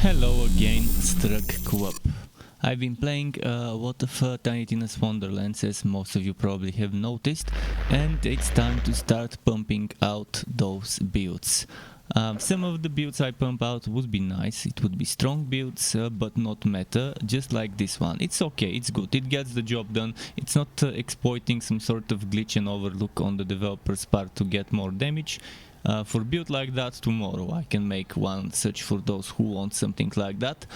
Hello again, Struck Co-op. I've been playing a lot of Tiny Tina's Wonderlands, as most of you probably have noticed, and it's time to start pumping out those builds. Some of the builds I pump out would be nice, it would be strong builds, but not meta, just like this one. It's okay, it's good, it gets the job done, it's not exploiting some sort of glitch and overlook on the developer's part to get more damage. For build like that, tomorrow I can make one such for those who want something like that.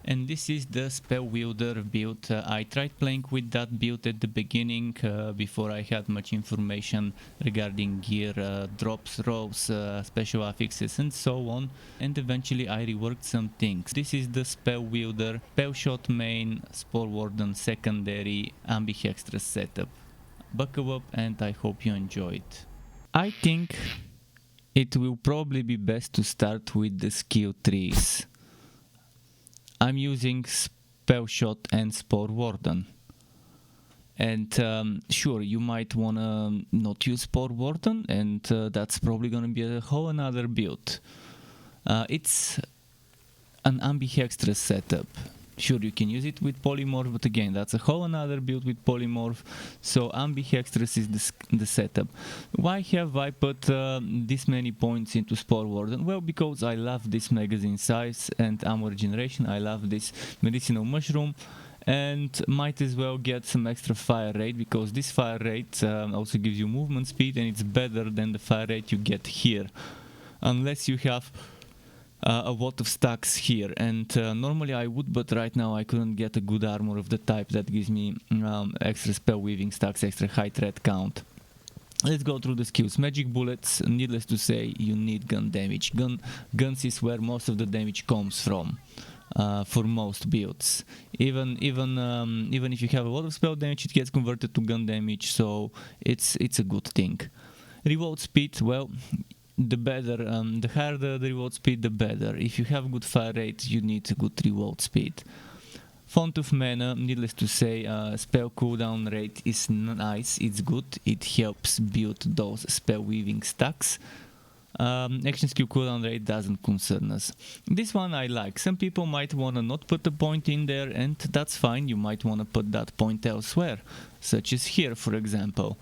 And this is the Spellwielder build. I tried playing with that build at the beginning before I had much information regarding gear, drops, rolls, special affixes and so on, and eventually I reworked some things. This is the Spellwielder, Spellshot main, Spore Warden secondary, Ambi-hextrous setup. Buckle up and I hope you enjoy it. I think it will probably be best to start with the skill trees. I'm using Spellshot and Spore Warden. And sure, you might wanna not use Spore Warden, and that's probably gonna be a whole another build. It's an Ambi-hextrous setup. Sure, you can use it with polymorph, but again, that's a whole another build with polymorph. So Ambi-hextrous is the setup. Why have I put this many points into Spore Warden? Well, because I love this magazine size and ammo regeneration. I love this medicinal mushroom, and might as well get some extra fire rate, because this fire rate also gives you movement speed, and it's better than the fire rate you get here, unless you have a lot of stacks here, and normally I would, but right now I couldn't get a good armor of the type that gives me extra spell weaving stacks, extra high threat count. Let's go through the skills. Magic bullets, needless to say, you need gun damage. Guns is where most of the damage comes from for most builds. Even if you have a lot of spell damage, it gets converted to gun damage, so it's a good thing. Reload speed, well, the better, the higher the reload speed, the better. If you have good fire rate, you need a good reload speed. Font of mana, needless to say, spell cooldown rate is nice, it's good, it helps build those spell weaving stacks. Action skill cooldown rate doesn't concern us. This one I like. Some people might wanna not put a point in there, and that's fine, you might wanna put that point elsewhere, such as here, for example.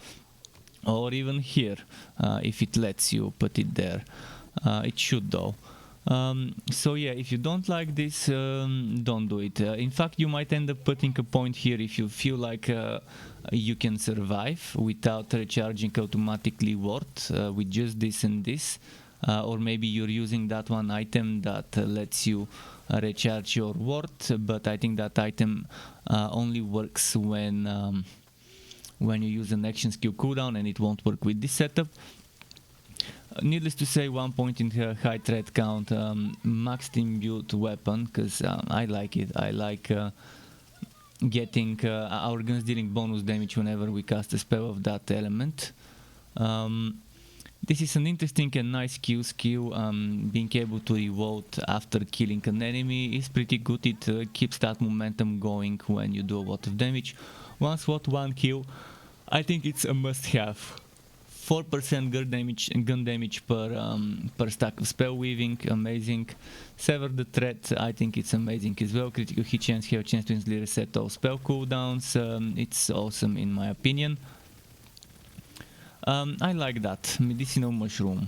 Or even here, if it lets you put it there. It should though. So yeah, if you don't like this, don't do it. In fact, you might end up putting a point here if you feel like you can survive without recharging automatically ward with just this and this. Or maybe you're using that one item that lets you recharge your ward, but I think that item only works when you use an action skill cooldown, and it won't work with this setup. Needless to say, 1 point in high threat count, maxed imbued weapon, because I like it. I like getting our guns dealing bonus damage whenever we cast a spell of that element. This is an interesting and nice skill. Being able to reload after killing an enemy is pretty good. It keeps that momentum going when you do a lot of damage. One shot, one kill. I think it's a must-have. 4% gun damage per stack of spell weaving, amazing. Sever the threat, I think it's amazing as well. Critical hit chance, have a chance to instantly reset all spell cooldowns. It's awesome in my opinion. I like that medicinal mushroom,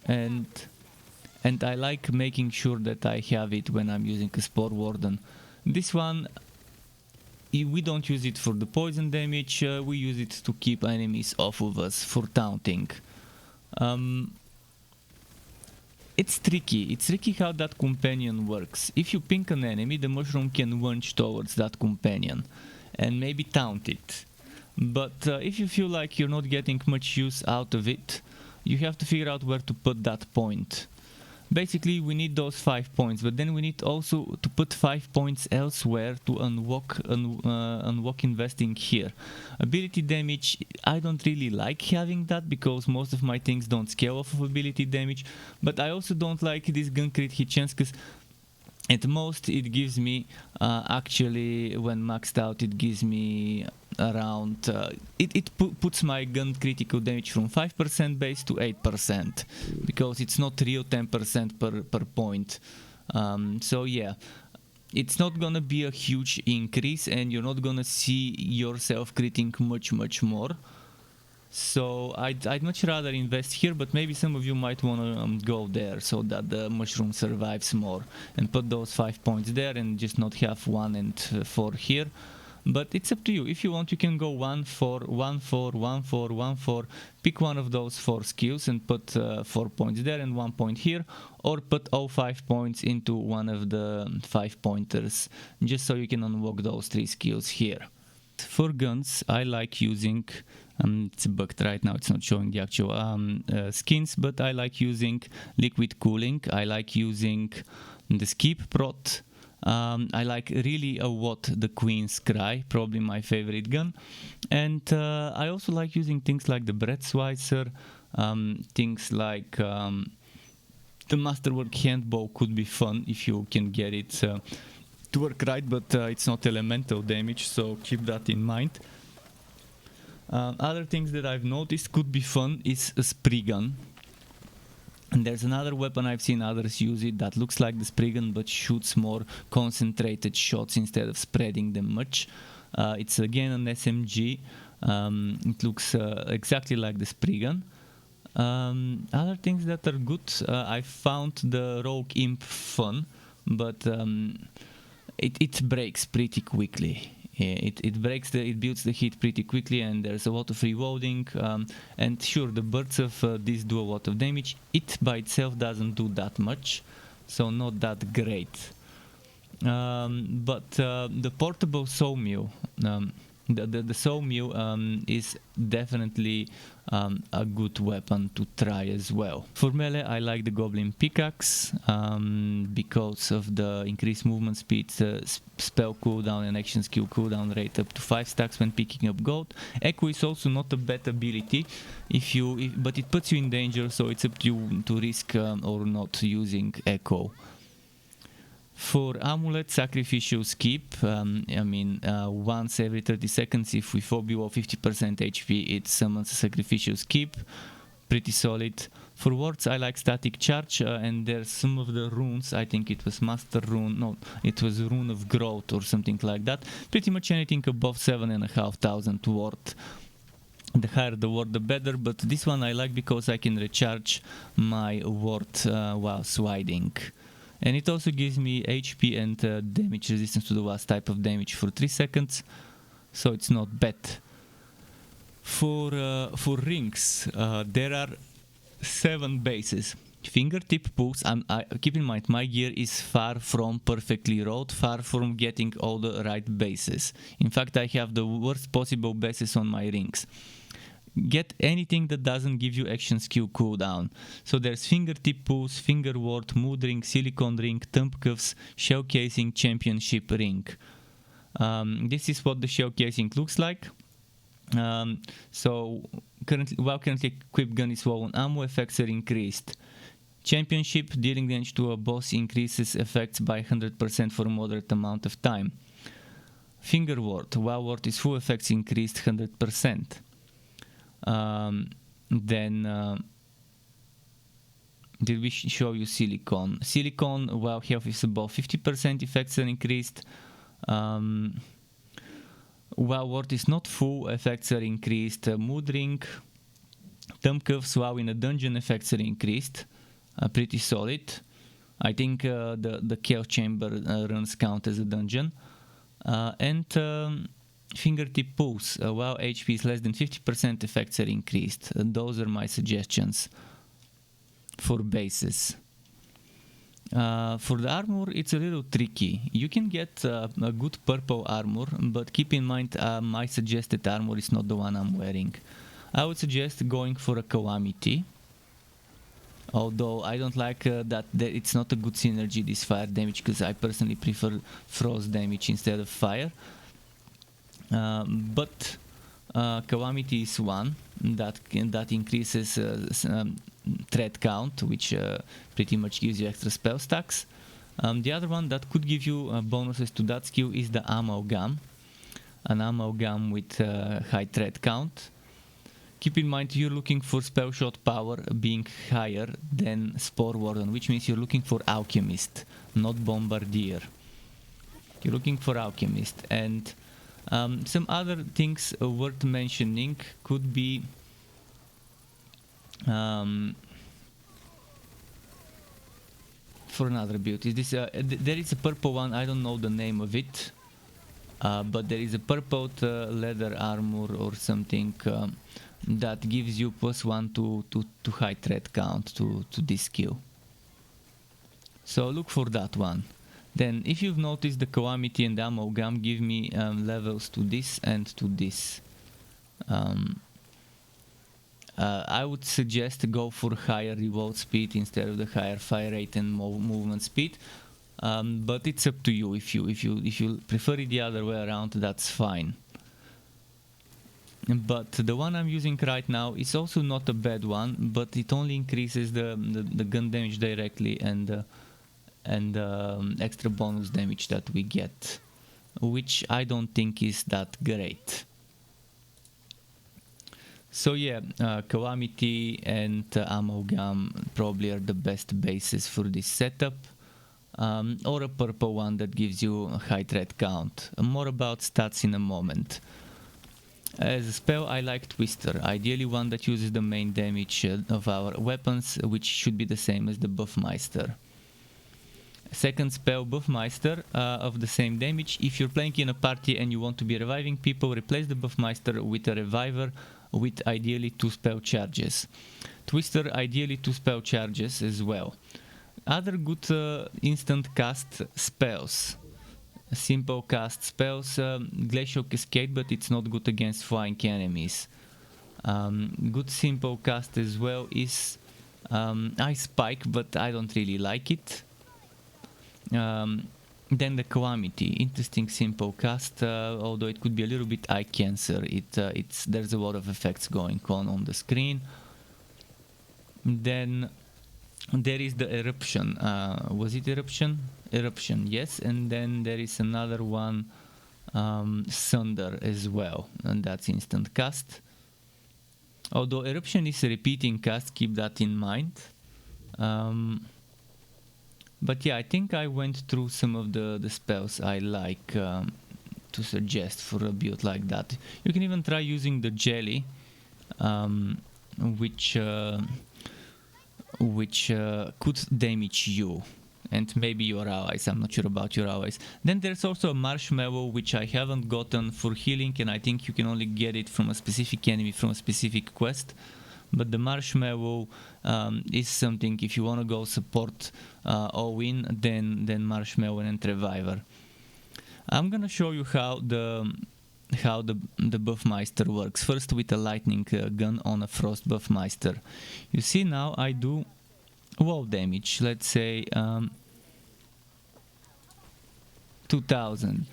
and I like making sure that I have it when I'm using a Spore Warden. This one, we don't use it for the poison damage, we use it to keep enemies off of us for taunting. It's tricky how that companion works. If you ping an enemy, the mushroom can lunge towards that companion and maybe taunt it. But if you feel like you're not getting much use out of it, you have to figure out where to put that point. Basically, we need those 5 points, but then we need also to put 5 points elsewhere to unlock investing here. Ability damage, I don't really like having that, because most of my things don't scale off of ability damage, but I also don't like this gun crit hit chance, because at most it gives me, actually when maxed out, it gives me around, it puts my gun critical damage from 5% base to 8%, because it's not real 10% per point. So yeah, it's not gonna be a huge increase, and you're not gonna see yourself critting much more. So I'd much rather invest here, but maybe some of you might wanna go there so that the mushroom survives more, and put those 5 points there and just not have 1 and 4 here. But it's up to you. If you want, you can go 1 4 1 4 1 4 1 4. Pick one of those 4 skills and put 4 points there and 1 point here, or put all 5 points into one of the 5 pointers, just so you can unlock those 3 skills here. For guns, I like using, it's bugged right now, it's not showing the actual skins, but I like using liquid cooling. I like using the skip prot. I like really a lot the Queen's Cry, probably my favorite gun. And I also like using things like the Bread Slicer, things like the Masterwork Handbow could be fun if you can get it to work right, but it's not elemental damage, so keep that in mind. Other things that I've noticed could be fun is a Spriggan. And there's another weapon I've seen others use it that looks like the Spriggan but shoots more concentrated shots instead of spreading them much. It's again an SMG. It looks exactly like the Spriggan. Other things that are good, I found the Rogue Imp fun, but it breaks pretty quickly. It builds the hit pretty quickly, and there's a lot of reloading. And sure, the bursts of this do a lot of damage. It by itself doesn't do that much, so not that great. But the portable sawmill, the sawmill is definitely a good weapon to try as well. For melee, I like the Goblin Pickaxe because of the increased movement speed, spell cooldown and action skill cooldown rate up to 5 stacks when picking up gold. Echo is also not a bad ability, but it puts you in danger, so it's up to you to risk or not using Echo. For Amulet, Sacrificial Skip, once every 30 seconds, if we fall below 50% HP, it summons a Sacrificial Skip. Pretty solid. For wards, I like Static Charge, and there's some of the runes, I think it was Master Rune, no, it was Rune of Growth or something like that. Pretty much anything above 7,500 ward. The higher the ward, the better, but this one I like because I can recharge my ward while sliding. And it also gives me HP and damage resistance to the last type of damage for 3 seconds, so it's not bad. For rings, there are 7 bases. Fingertip pulls, keep in mind my gear is far from perfectly rolled, far from getting all the right bases. In fact, I have the worst possible bases on my rings. Get anything that doesn't give you action skill cooldown. So there's fingertip pulls, finger ward, mood ring, silicone ring, thumb cuffs, shell casing, championship ring. This is what the shell casing looks like. So currently equipped gun is low on ammo, effects are increased. Championship, dealing damage to a boss increases effects by 100% for a moderate amount of time. Finger ward, while ward is full, effects increased 100%. Did we show you silicone? Silicone, while health is above 50%, effects are increased. While ward is not full, effects are increased. Mood ring, thumb cuffs, while in a dungeon, effects are increased. Pretty solid. I think the chaos chamber runs count as a dungeon. Fingertip pulls, while HP is less than 50%, effects are increased. Those are my suggestions for bases. For the armor, it's a little tricky. You can get a good purple armor, but keep in mind my suggested armor is not the one I'm wearing. I would suggest going for a Calamity, although I don't like that it's not a good synergy, this fire damage, because I personally prefer frost damage instead of fire. But Calamity is one that increases threat count, which pretty much gives you extra spell stacks. The other one that could give you bonuses to that skill is the Amalgam, an Amalgam with high threat count. keep in mind you're looking for Spellshot power being higher than Spore Warden, which means you're looking for Alchemist, not Bombardier. You're looking for Alchemist. And some other things worth mentioning could be for another build. Is this there is a purple one, I don't know the name of it, but there is a purple leather armor or something that gives you +1 to high threat count to this skill. So look for that one. Then if you've noticed, the Calamity and Amalgam give me levels to this and to this. I would suggest to go for higher reload speed instead of the higher fire rate and movement speed, but it's up to you. If you prefer it the other way around, that's fine. But the one I'm using right now is also not a bad one, but it only increases the gun damage directly and extra bonus damage that we get, which I don't think is that great. So yeah, Calamity and Amalgam probably are the best bases for this setup, or a purple one that gives you a high threat count. More about stats in a moment. As a spell, I like Twister, ideally one that uses the main damage of our weapons, which should be the same as the Buffmeister. Second spell, Buffmeister, of the same damage. If you're playing in a party and you want to be reviving people, replace the Buffmeister with a reviver with ideally 2 spell charges. Twister, ideally 2 spell charges as well. Other good instant cast spells. Simple cast spells, Glacial Cascade, but it's not good against flying enemies. Good simple cast as well is Ice Spike, but I don't really like it. Then the Calamity, interesting simple cast, although it could be a little bit eye cancer. There's a lot of effects going on the screen. Then there is the Eruption. Was it Eruption? Eruption, yes. And then there is another one, Sunder as well, and that's instant cast. Although Eruption is a repeating cast, keep that in mind. But yeah, I think I went through some of the spells I like to suggest for a build like that. You can even try using the Jelly, which could damage you and maybe your allies. I'm not sure about your allies. Then there's also a Marshmallow, which I haven't gotten for healing, and I think you can only get it from a specific enemy from a specific quest. But the Marshmallow is something, if you want to go support all-in, then Marshmallow and Reviver. I'm gonna show you how the Buffmeister works. First with a lightning gun on a Frost Buffmeister. You see now I do wall damage, let's say 2000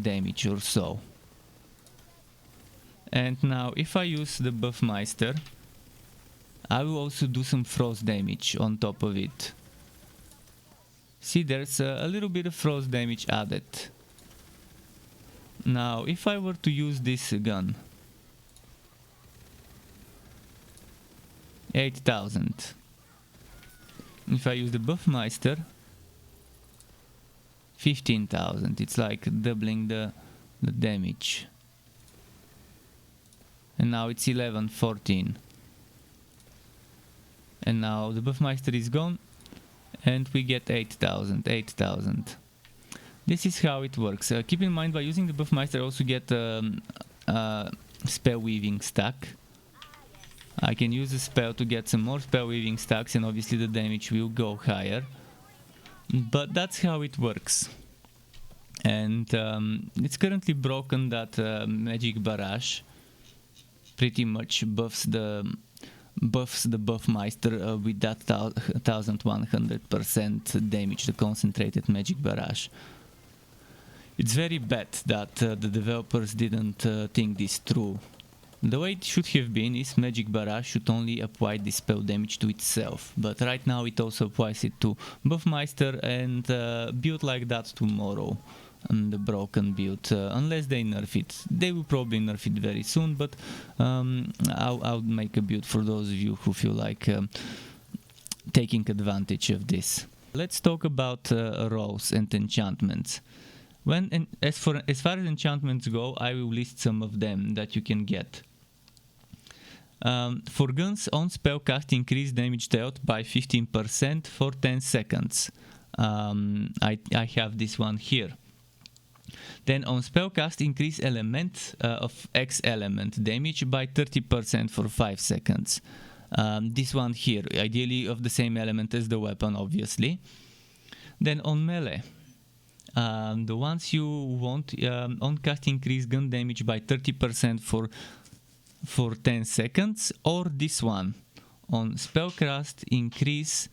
damage or so. And now if I use the Buffmeister, I will also do some frost damage on top of it. See, there's a little bit of frost damage added. Now, if I were to use this gun, 8000. If I use the Buffmeister, 15,000. It's like doubling the damage. And now it's 11, 14. And now the Buffmeister is gone, and we get 8,000, 8,000. This is how it works. Keep in mind, by using the Buffmeister, I also get spell weaving stack. I can use the spell to get some more spell weaving stacks, and obviously the damage will go higher. But that's how it works. And it's currently broken that Magic Barrage pretty much buffs the Buffmeister with that 1100% damage, the concentrated Magic Barrage. It's very bad that the developers didn't think this through. The way it should have been is Magic Barrage should only apply the spell damage to itself, but right now it also applies it to Buffmeister, and build like that tomorrow the broken build, unless they nerf it. They will probably nerf it very soon, but I'll make a build for those of you who feel like taking advantage of this. Let's talk about roles and enchantments. As far as enchantments go, I will list some of them that you can get. For guns, on spellcast increase damage dealt by 15% for 10 seconds. I have this one here. Then on spellcast increase element of X element damage by 30% for 5 seconds. This one here, ideally of the same element as the weapon, obviously. Then on melee, the ones you want, on cast increase gun damage by 30% for 10 seconds, or this one, on spellcast increase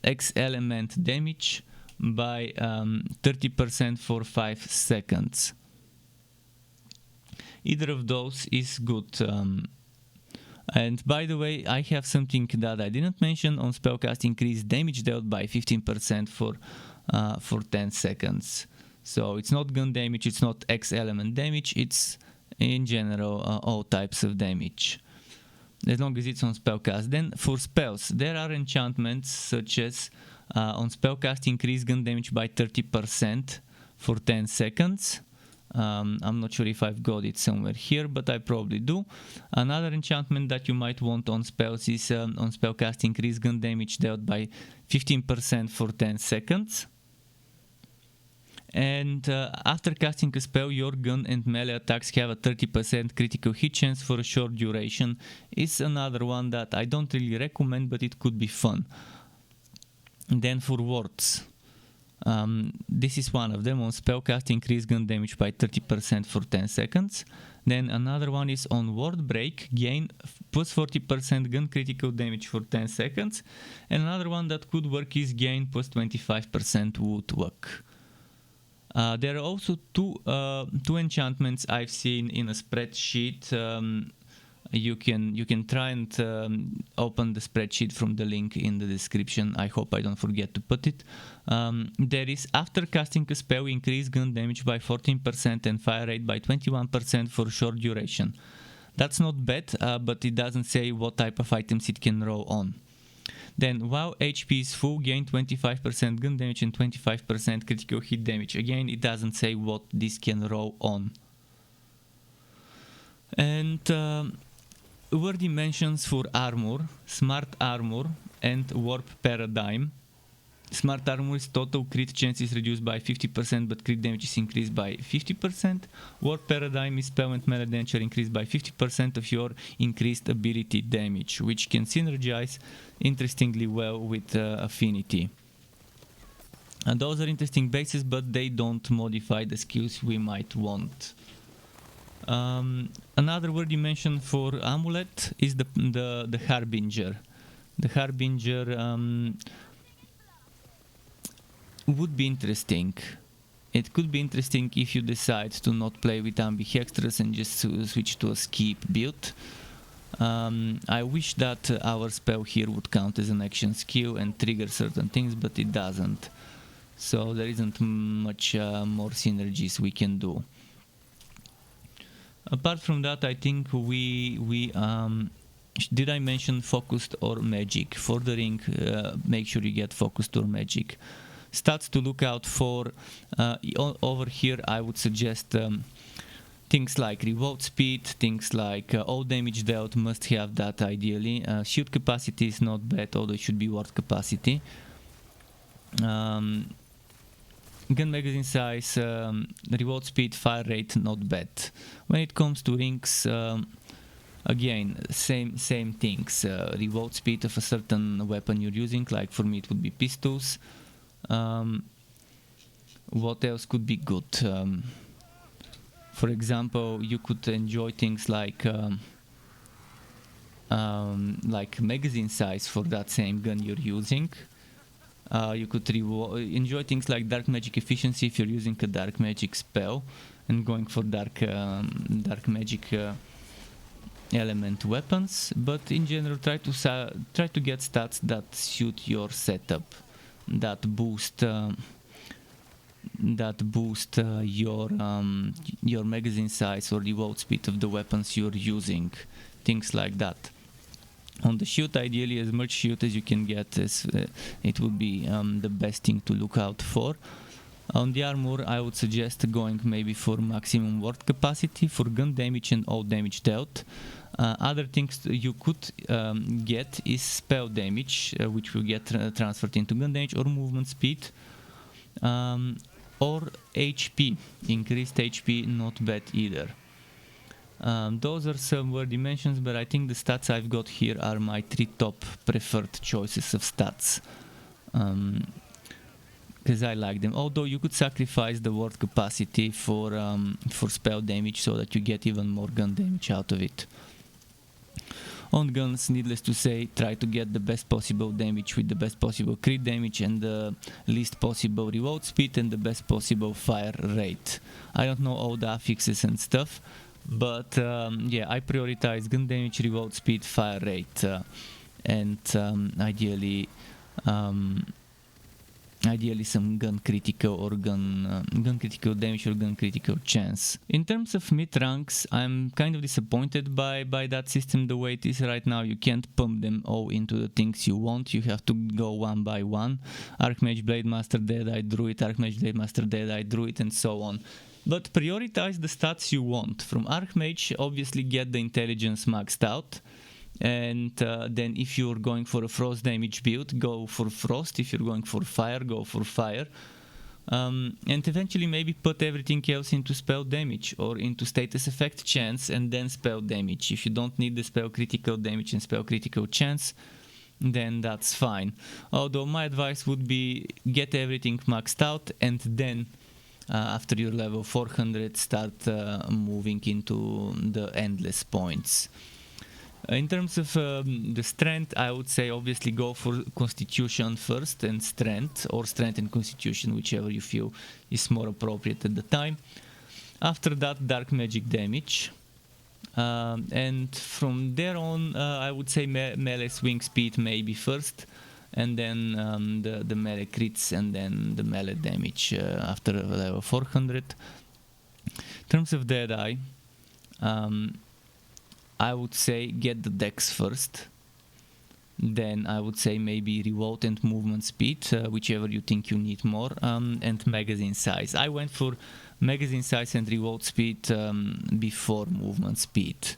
X element damage by 30% for 5 seconds. Either of those is good. And by the way, I have something that I didn't mention. On spellcast increase damage dealt by 15% for 10 seconds. So it's not gun damage, it's not X element damage, it's in general all types of damage, as long as it's on spellcast. Then for spells, there are enchantments such as on spellcast increase gun damage by 30% for 10 seconds. I'm not sure if I've got it somewhere here, but I probably do. Another enchantment that you might want on spells is on spellcast increase gun damage dealt by 15% for 10 seconds. And after casting a spell, your gun and melee attacks have a 30% critical hit chance for a short duration. It's another one that I don't really recommend, but it could be fun. And then for wards, this is one of them. On spellcast increase gun damage by 30% for 10 seconds. Then another one is on ward break, gain plus 40% gun critical damage for 10 seconds. And another one that could work is gain plus 25% woodwork. There are also two enchantments I've seen in a spreadsheet. You can try and open the spreadsheet from the link in the description. I hope I don't forget to put it. There is after casting a spell, increase gun damage by 14% and fire rate by 21% for short duration. That's not bad, but it doesn't say what type of items it can roll on. Then while HP is full, gain 25% gun damage and 25% critical hit damage. Again, it doesn't say what this can roll on. And were dimensions for armor, smart armor and warp paradigm. Smart armor is total crit chance is reduced by 50%, but crit damage is increased by 50%. Warp paradigm is spell and melee damage are increased by 50% of your increased ability damage, which can synergize interestingly well with affinity. And those are interesting bases, but they don't modify the skills we might want. Another word you mentioned for amulet is the harbinger. The harbinger would be interesting. It could be interesting if you decide to not play with Ambi-hextrous and just switch to a skip build. I wish that our spell here would count as an action skill and trigger certain things, but it doesn't. So there isn't much more synergies we can do. Apart from that, I think did I mention focused or magic? For the ring, make sure you get focused or magic. Stats to look out for over here, I would suggest things like revolt speed, things like all damage dealt must have that ideally. Shield capacity is not bad, although it should be ward capacity. Gun magazine size, revolt speed, fire rate, not bad. When it comes to rings, again, same things. Revolt speed of a certain weapon you're using, like for me it would be pistols. What else could be good? For example, you could enjoy things like magazine size for that same gun you're using. You could enjoy things like dark magic efficiency if you're using a dark magic spell and going for dark magic element weapons. But in general, try to get stats that suit your setup, that boost boost your magazine size or reload speed of the weapons you're using, things like that. On the shield, ideally as much shield as you can get, as it would be the best thing to look out for. On the armor, I would suggest going maybe for maximum ward capacity for gun damage and all damage dealt. Other things you could get is spell damage, which will get transferred into gun damage, or movement speed, or HP. Increased HP, not bad either. Those are some worthy mentions, but I think the stats I've got here are my 3 top preferred choices of stats. Because I like them. Although you could sacrifice the ward capacity for spell damage so that you get even more gun damage out of it. On guns, needless to say, try to get the best possible damage with the best possible crit damage and the least possible reload speed and the best possible fire rate. I don't know all the affixes and stuff, but yeah, I prioritize gun damage, reload speed, fire rate, and ideally some gun critical or gun critical damage or gun critical chance. In terms of mid ranks, I'm kind of disappointed by that system the way it is right now. You can't pump them all into the things you want. You have to go one by one. Archmage, Blade Master, Deadeye, Druid, Archmage, Blade Master, Deadeye, Druid, and so on. But prioritize the stats you want. From Archmage, obviously get the intelligence maxed out. And then if you're going for a frost damage build, go for frost. If you're going for fire, go for fire. And eventually maybe put everything else into spell damage or into status effect chance and then spell damage. If you don't need the spell critical damage and spell critical chance, then that's fine. Although my advice would be get everything maxed out and then after your level 400 start moving into the endless points. In terms of the strength, I would say obviously go for constitution first and strength, or strength and constitution, whichever you feel is more appropriate at the time. After that, dark magic damage. And from there on, I would say melee swing speed maybe first, and then the melee crits, and then the melee damage after level 400. In terms of Deadeye, I would say get the dex first, then I would say maybe reload and movement speed, whichever you think you need more, and magazine size. I went for magazine size and reload speed before movement speed.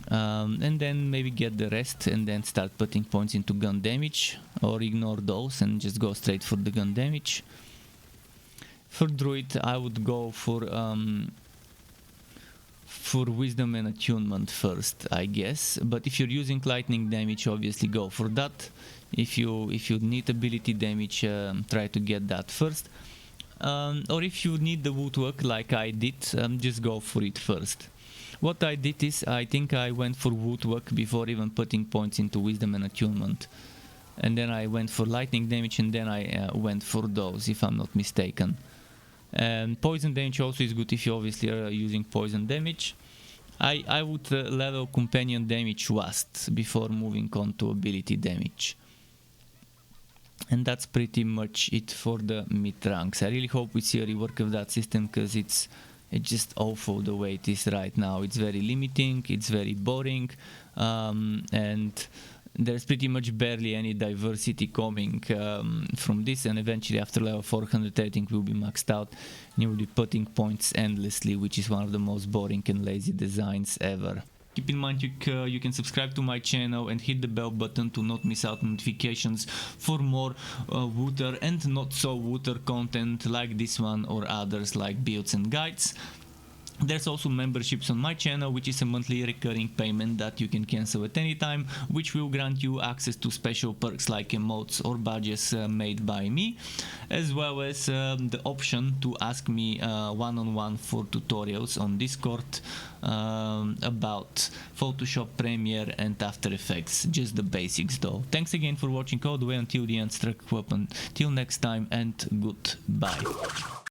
And then maybe get the rest and then start putting points into gun damage, or ignore those and just go straight for the gun damage. For Druid, I would go for wisdom and attunement first, I guess, but if you're using lightning damage, obviously go for that. If you need ability damage, try to get that first, or if you need the woodwork like I did, just go for it first. What I did is, I think I went for woodwork before even putting points into wisdom and attunement, and then I went for lightning damage, and then I went for those, if I'm not mistaken. And poison damage also is good if you obviously are using poison damage. I would level companion damage last before moving on to ability damage. And that's pretty much it for the mid ranks. I really hope we see a rework of that system, because it's just awful the way it is right now. It's very limiting, it's very boring, and there's pretty much barely any diversity coming from this, and eventually after level 400 everything will be maxed out and you will be putting points endlessly, which is one of the most boring and lazy designs ever. Keep in mind you can subscribe to my channel and hit the bell button to not miss out notifications for more Wooter and not so Wooter content like this one or others like builds and guides. There's also memberships on my channel, which is a monthly recurring payment that you can cancel at any time, which will grant you access to special perks like emotes or badges made by me, as well as the option to ask me one-on-one for tutorials on Discord about Photoshop, Premiere and After Effects, just the basics though. Thanks again for watching all the way until the end. Struck weapon. Till next time and goodbye.